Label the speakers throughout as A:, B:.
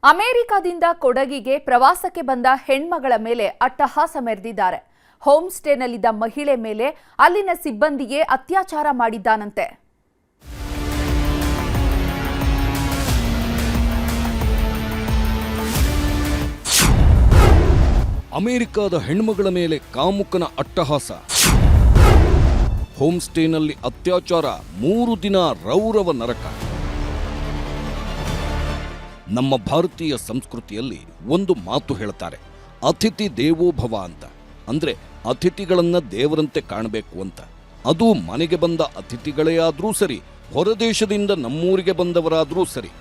A: ಅಮೆರಿಕದಿಂದ ಕೊಡಗಿಗೆ ಪ್ರವಾಸಕ್ಕೆ ಬಂದ ಹೆಣ್ಮಗಳ ಮೇಲೆ ಅಟ್ಟಹಾಸ ಮೆರೆದಿದ್ದಾರೆ. ಹೋಮ್ ಸ್ಟೇನಲ್ಲಿದ್ದ ಮಹಿಳೆ ಮೇಲೆ ಅಲ್ಲಿನ ಸಿಬ್ಬಂದಿಗೆ ಅತ್ಯಾಚಾರ ಮಾಡಿದ್ದಾನಂತೆ.
B: ಅಮೆರಿಕದ ಹೆಣ್ಮಗಳ ಮೇಲೆ ಕಾಮುಕನ ಅಟ್ಟಹಾಸ. ಹೋಮ್ ಸ್ಟೇನಲ್ಲಿ ಅತ್ಯಾಚಾರ, 3 ದಿನ ರೌರವ ನರಕ. ನಮ್ಮ ಭಾರತೀಯ ಸಂಸ್ಕೃತಿಯಲ್ಲಿ ಒಂದು ಮಾತು ಹೇಳ್ತಾರೆ, ಅತಿಥಿ ದೇವೋಭವ ಅಂತ. ಅಂದ್ರೆ ಅತಿಥಿಗಳನ್ನ ದೇವರಂತೆ ಕಾಣಬೇಕು ಅಂತ. ಅದು ಮನೆಗೆ ಬಂದ ಅತಿಥಿಗಳೇ ಆದ್ರೂ ಸರಿ, ಹೊರದೇಶದಿಂದ ನಮ್ಮೂರಿಗೆ ಬಂದವರಾದ್ರೂ ಸರಿ,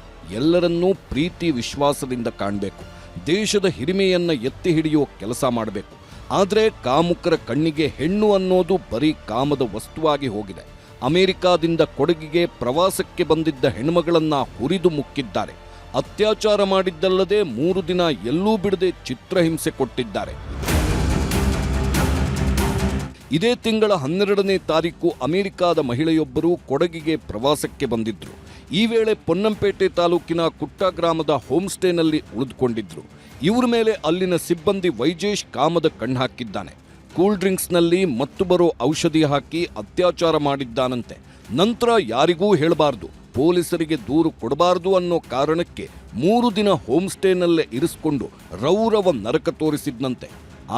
B: ಎಲ್ಲರನ್ನೂ ಪ್ರೀತಿ ವಿಶ್ವಾಸದಿಂದ ಕಾಣಬೇಕು. ದೇಶದ ಹಿರಿಮೆಯನ್ನ ಎತ್ತಿ ಹಿಡಿಯೋ ಕೆಲಸ ಮಾಡಬೇಕು. ಆದರೆ ಕಾಮುಕರ ಕಣ್ಣಿಗೆ ಹೆಣ್ಣು ಅನ್ನೋದು ಬರೀ ಕಾಮದ ವಸ್ತುವಾಗಿ ಹೋಗಿದೆ. ಅಮೆರಿಕಾದಿಂದ ಕೊಡಗಿಗೆ ಪ್ರವಾಸಕ್ಕೆ ಬಂದಿದ್ದ ಹೆಣ್ಮಗಳನ್ನ ಹುರಿದು ಮುಕ್ಕಿದ್ದಾರೆ. ಅತ್ಯಾಚಾರ ಮಾಡಿದ್ದಲ್ಲದೆ 3 ದಿನ ಎಲ್ಲೂ ಬಿಡದೆ ಚಿತ್ರಹಿಂಸೆ ಕೊಟ್ಟಿದ್ದಾರೆ. ಇದೇ ತಿಂಗಳ 12ನೇ ತಾರೀಕು ಅಮೆರಿಕಾದ ಮಹಿಳೆಯೊಬ್ಬರು ಕೊಡಗಿಗೆ ಪ್ರವಾಸಕ್ಕೆ ಬಂದಿದ್ರು. ಈ ವೇಳೆ ಪೊನ್ನಂಪೇಟೆ ತಾಲೂಕಿನ ಕುಟ್ಟ ಗ್ರಾಮದ ಹೋಮ್ ಸ್ಟೇನಲ್ಲಿ ಉಳಿದುಕೊಂಡಿದ್ರು. ಇವರ ಮೇಲೆ ಅಲ್ಲಿನ ಸಿಬ್ಬಂದಿ ವೈಜೇಶ್ ಕಾಮದ ಕಣ್ಣಾಕಿದ್ದಾನೆ. ಕೂಲ್ ಡ್ರಿಂಕ್ಸ್ನಲ್ಲಿ ಮತ್ತು ಬರೋ ಔಷಧಿ ಹಾಕಿ ಅತ್ಯಾಚಾರ ಮಾಡಿದ್ದಾನಂತೆ. ನಂತರ ಯಾರಿಗೂ ಹೇಳಬಾರ್ದು, ಪೊಲೀಸರಿಗೆ ದೂರು ಕೊಡಬಾರದು ಅನ್ನೋ ಕಾರಣಕ್ಕೆ 3 ದಿನ ಹೋಮ್ ಸ್ಟೇನಲ್ಲೇ ಇರಿಸಿಕೊಂಡು ರೌರವ ನರಕ ತೋರಿಸಿದ್ನಂತೆ.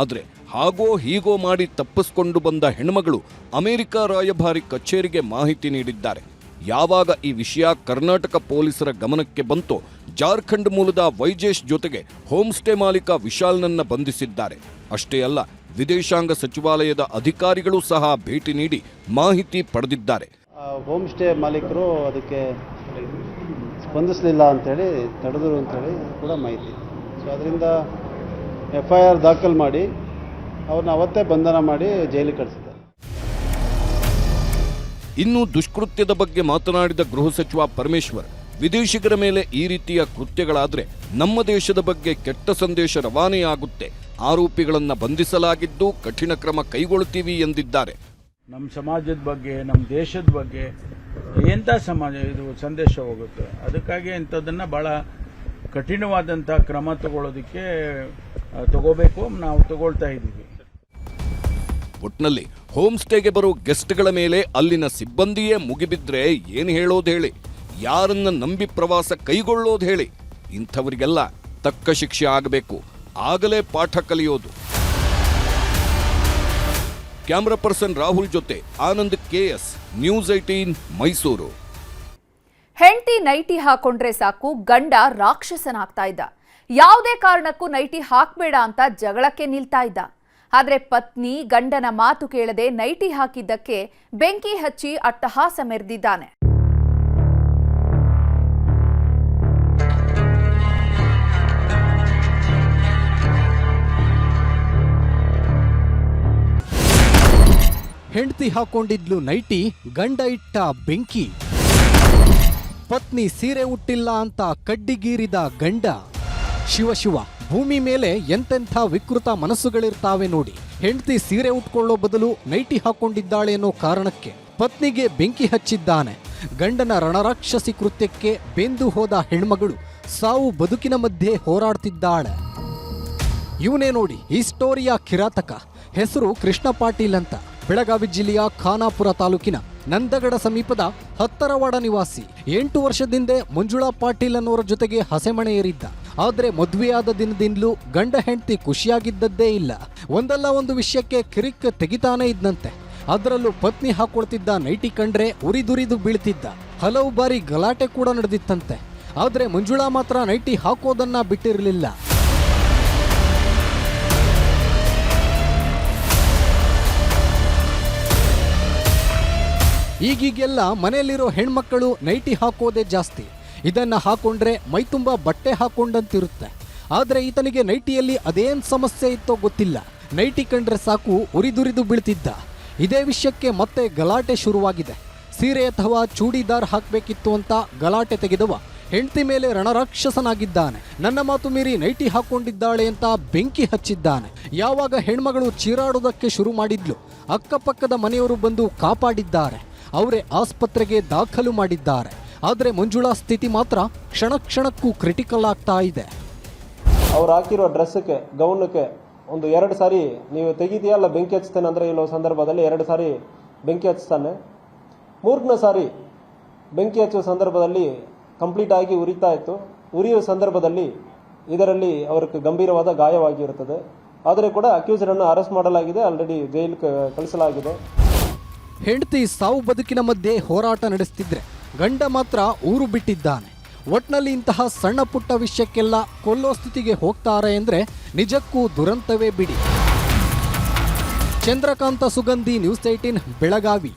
B: ಆದರೆ ಹಾಗೋ ಹೀಗೋ ಮಾಡಿ ತಪ್ಪಿಸ್ಕೊಂಡು ಬಂದ ಹೆಣ್ಮಗಳು ಅಮೆರಿಕ ರಾಯಭಾರಿ ಕಚೇರಿಗೆ ಮಾಹಿತಿ ನೀಡಿದ್ದಾರೆ. ಯಾವಾಗ ಈ ವಿಷಯ ಕರ್ನಾಟಕ ಪೊಲೀಸರ ಗಮನಕ್ಕೆ ಬಂತೋ ಜಾರ್ಖಂಡ್ ಮೂಲದ ವೈಜೇಶ್ ಜೊತೆಗೆ ಹೋಮ್ ಸ್ಟೇ ಮಾಲೀಕ ವಿಶಾಲ್ನನ್ನ ಬಂಧಿಸಿದ್ದಾರೆ. ಅಷ್ಟೇ ಅಲ್ಲ, ವಿದೇಶಾಂಗ ಸಚಿವಾಲಯದ ಅಧಿಕಾರಿಗಳು ಸಹ ಭೇಟಿ ನೀಡಿ ಮಾಹಿತಿ ಪಡೆದಿದ್ದಾರೆ.
C: ಹೋಮ್ ಸ್ಟೇ ಮಾಲೀಕರು ಅದಕ್ಕೆ ಸ್ಪಂದಿಸಲಿಲ್ಲ ಅಂತೇಳಿ ತಡೆದರು ಅಂತೇಳಿ ಕೂಡ ಮಾಹಿತಿ. ಸೊ ಅದರಿಂದ FIR ದಾಖಲು ಮಾಡಿ ಅವ್ರನ್ನ ಅವತ್ತೇ ಬಂಧನ ಮಾಡಿ ಜೈಲಿಗೆ ಕಳಿಸಿದ್ದಾರೆ.
B: ಇನ್ನು ದುಷ್ಕೃತ್ಯದ ಬಗ್ಗೆ ಮಾತನಾಡಿದ ಗೃಹ ಸಚಿವ ಪರಮೇಶ್ವರ್, ವಿದೇಶಿಗರ ಮೇಲೆ ಈ ರೀತಿಯ ಕೃತ್ಯಗಳಾದ್ರೆ ನಮ್ಮ ದೇಶದ ಬಗ್ಗೆ ಕೆಟ್ಟ ಸಂದೇಶ ರವಾನೆಯಾಗುತ್ತೆ. ಆರೋಪಿಗಳನ್ನ ಬಂಧಿಸಲಾಗಿದ್ದು ಕಠಿಣ ಕ್ರಮ ಕೈಗೊಳ್ಳುತ್ತೀವಿ ಎಂದಿದ್ದಾರೆ.
D: ನಮ್ಮ ಸಮಾಜದ ಬಗ್ಗೆ, ನಮ್ಮ ದೇಶದ ಬಗ್ಗೆ ಎಂಥ ಸಮಾಜ ಇದು ಸಂದೇಶ ಹೋಗುತ್ತೆ. ಅದಕ್ಕಾಗಿ ಇಂಥದ್ದನ್ನು ಭಾಳ ಕಠಿಣವಾದಂಥ ಕ್ರಮ ತಗೋಬೇಕು, ನಾವು ತಗೊಳ್ತಾ ಇದ್ದೀವಿ.
B: ಒಟ್ನಲ್ಲಿ ಹೋಮ್ ಸ್ಟೇಗೆ ಬರೋ ಗೆಸ್ಟ್ಗಳ ಮೇಲೆ ಅಲ್ಲಿನ ಸಿಬ್ಬಂದಿಯೇ ಮುಗಿಬಿದ್ರೆ ಏನು ಹೇಳೋದು ಹೇಳಿ, ಯಾರನ್ನ ನಂಬಿ ಪ್ರವಾಸ ಕೈಗೊಳ್ಳೋದು ಹೇಳಿ. ಇಂಥವರಿಗೆಲ್ಲ ತಕ್ಕ ಶಿಕ್ಷೆ ಆಗಬೇಕು, ಆಗಲೇ ಪಾಠ ಕಲಿಯೋದು. ಕ್ಯಾಮರಾ ಪರ್ಸನ್ ರಾಹುಲ್ ಜೊತೆ ಆನಂದ್ KS, ನ್ಯೂಸ್ 18 ಮೈಸೂರು.
A: ಹೆಂಡತಿ ನೈಟಿ ಹಾಕೊಂಡ್ರೆ ಸಾಕು ಗಂಡ ರಾಕ್ಷಸನಾಗ್ತಾ ಇದ್ದ. ಯಾವುದೇ ಕಾರಣಕ್ಕೂ ನೈಟಿ ಹಾಕ್ಬೇಡ ಅಂತ ಜಗಳಕ್ಕೆ ನಿಲ್ತಾ ಇದ್ದ. ಆದ್ರೆ ಪತ್ನಿ ಗಂಡನ ಮಾತು ಕೇಳದೆ ನೈಟಿ ಹಾಕಿದ್ದಕ್ಕೆ ಬೆಂಕಿ ಹಚ್ಚಿ ಅಟ್ಟಹಾಸ ಮೆರೆದಿದ್ದಾನೆ.
E: ಹೆಂಡತಿ ಹಾಕೊಂಡಿದ್ಲು ನೈಟಿ, ಗಂಡ ಇಟ್ಟ ಬೆಂಕಿ. ಪತ್ನಿ ಸೀರೆ ಉಟ್ಟಿಲ್ಲ ಅಂತ ಕಡ್ಡಿಗೀರಿದ ಗಂಡ. ಶಿವ, ಭೂಮಿ ಮೇಲೆ ಎಂತೆಂಥ ವಿಕೃತ ಮನಸ್ಸುಗಳಿರ್ತಾವೆ ನೋಡಿ. ಹೆಂಡತಿ ಸೀರೆ ಉಟ್ಕೊಳ್ಳೋ ಬದಲು ನೈಟಿ ಹಾಕೊಂಡಿದ್ದಾಳೆ ಅನ್ನೋ ಕಾರಣಕ್ಕೆ ಪತ್ನಿಗೆ ಬೆಂಕಿ ಹಚ್ಚಿದ್ದಾನೆ. ಗಂಡನ ರಣರಾಕ್ಷಸಿ ಕೃತ್ಯಕ್ಕೆ ಬೆಂದು ಹೋದ ಹೆಣ್ಮಗಳು ಸಾವು ಬದುಕಿನ ಮಧ್ಯೆ ಹೋರಾಡ್ತಿದ್ದಾಳೆ. ಇವನೇ ನೋಡಿ ಈ ಸ್ಟೋರಿಯ ಕಿರಾತಕ. ಹೆಸರು ಕೃಷ್ಣ ಪಾಟೀಲ್ ಅಂತ. ಬೆಳಗಾವಿ ಜಿಲ್ಲೆಯ ಖಾನಾಪುರ ತಾಲೂಕಿನ ನಂದಗಡ ಸಮೀಪದ ಹತ್ತರವಾಡ ನಿವಾಸಿ. 8 ವರ್ಷದಿಂದ ಮಂಜುಳಾ ಪಾಟೀಲ್ ಅನ್ನೋರ ಜೊತೆಗೆ ಹಸೆಮಣೆ ಏರಿದ್ದ. ಆದ್ರೆ ಮದುವೆಯಾದ ದಿನದಿಂದಲೂ ಗಂಡ ಹೆಂಡತಿ ಖುಷಿಯಾಗಿದ್ದದ್ದೇ ಇಲ್ಲ. ಒಂದಲ್ಲ ಒಂದು ವಿಷಯಕ್ಕೆ ಕಿರಿಕ್ ತೆಗಿತಾನೇ ಇದ್ನಂತೆ. ಅದರಲ್ಲೂ ಪತ್ನಿ ಹಾಕೊಳ್ತಿದ್ದ ನೈಟಿ ಕಂಡ್ರೆ ಉರಿದುರಿದು ಬೀಳ್ತಿದ್ದ. ಹಲವು ಬಾರಿ ಗಲಾಟೆ ಕೂಡ ನಡೆದಿತ್ತಂತೆ. ಆದ್ರೆ ಮಂಜುಳಾ ಮಾತ್ರ ನೈಟಿ ಹಾಕೋದನ್ನ ಬಿಟ್ಟಿರಲಿಲ್ಲ. ಈಗೀಗೆಲ್ಲ ಮನೆಯಲ್ಲಿರೋ ಹೆಣ್ಮಕ್ಕಳು ನೈಟಿ ಹಾಕೋದೇ ಜಾಸ್ತಿ. ಇದನ್ನ ಹಾಕೊಂಡ್ರೆ ಮೈತುಂಬ ಬಟ್ಟೆ ಹಾಕೊಂಡಂತಿರುತ್ತೆ. ಆದ್ರೆ ಈತನಿಗೆ ನೈಟಿಯಲ್ಲಿ ಅದೇನ್ ಸಮಸ್ಯೆ ಇತ್ತೋ ಗೊತ್ತಿಲ್ಲ. ನೈಟಿ ಕಂಡ್ರೆ ಸಾಕು ಉರಿದುರಿದು ಬೀಳ್ತಿದ್ದ. ಇದೇ ವಿಷಯಕ್ಕೆ ಮತ್ತೆ ಗಲಾಟೆ ಶುರುವಾಗಿದೆ. ಸೀರೆ ಅಥವಾ ಚೂಡಿದಾರ್ ಹಾಕಬೇಕಿತ್ತು ಅಂತ ಗಲಾಟೆ ತೆಗೆದವ ಹೆಂಡತಿ ಮೇಲೆ ರಣರಾಕ್ಷಸನಾಗಿದ್ದಾನೆ. ನನ್ನ ಮಾತು ಮೀರಿ ನೈಟಿ ಹಾಕೊಂಡಿದ್ದಾಳೆ ಅಂತ ಬೆಂಕಿ ಹಚ್ಚಿದ್ದಾನೆ. ಯಾವಾಗ ಹೆಣ್ಮಗಳು ಚೀರಾಡೋದಕ್ಕೆ ಶುರು ಮಾಡಿದ್ಲು, ಅಕ್ಕಪಕ್ಕದ ಮನೆಯವರು ಬಂದು ಕಾಪಾಡಿದ್ದಾರೆ. ಅವರೇ ಆಸ್ಪತ್ರೆಗೆ ದಾಖಲು ಮಾಡಿದ್ದಾರೆ. ಆದರೆ ಮಂಜುಳಾ ಸ್ಥಿತಿ ಮಾತ್ರ ಕ್ಷಣ ಕ್ಷಣಕ್ಕೂ ಕ್ರಿಟಿಕಲ್ ಆಗ್ತಾ ಇದೆ.
F: ಅವ್ರು ಹಾಕಿರೋ ಡ್ರೆಸ್ಗೆ ಗೌನಕ್ಕೆ ಒಂದು 2 ಸಾರಿ ನೀವು ತೆಗಿದೆಯಾ ಅಲ್ಲ ಬೆಂಕಿ ಹಚ್ತೇನೆ ಅಂದರೆ ಇಲ್ಲೋ ಸಂದರ್ಭದಲ್ಲಿ 2 ಸಾರಿ ಬೆಂಕಿ ಹಚ್ತಾನೆ. 3ನೇ ಸಾರಿ ಬೆಂಕಿ ಹಚ್ಚುವ ಸಂದರ್ಭದಲ್ಲಿ ಕಂಪ್ಲೀಟ್ ಆಗಿ ಉರಿತಾ ಇತ್ತು. ಉರಿಯುವ ಸಂದರ್ಭದಲ್ಲಿ ಇದರಲ್ಲಿ ಅವರಿಗೆ ಗಂಭೀರವಾದ ಗಾಯವಾಗಿರುತ್ತದೆ. ಆದರೆ ಕೂಡ ಅಕ್ಯೂಸ್ಡನ್ನು ಅರೆಸ್ಟ್ ಮಾಡಲಾಗಿದೆ, ಆಲ್ರೆಡಿ ಜೈಲಿಗೆ ಕಳಿಸಲಾಗಿದೆ.
E: ಹೆಂಡತಿ ಸಾವು ಬದುಕಿನ ಮಧ್ಯೆ ಹೋರಾಟ ನಡೆಸ್ತಿದ್ರೆ ಗಂಡ ಮಾತ್ರ ಊರು ಬಿಟ್ಟಿದ್ದಾನೆ. ಒಟ್ನಲ್ಲಿ ಇಂತಹ ಸಣ್ಣ ಪುಟ್ಟ ವಿಷಯಕ್ಕೆಲ್ಲ ಕೊಲ್ಲೋ ಸ್ಥಿತಿಗೆ ಹೋಗ್ತಾರೆ ಅಂದ್ರೆ ನಿಜಕ್ಕೂ ದುರಂತವೇ ಬಿಡಿ. ಚಂದ್ರಕಾಂತ ಸುಗಂಧಿ, ನ್ಯೂಸ್ 18 ಬೆಳಗಾವಿ.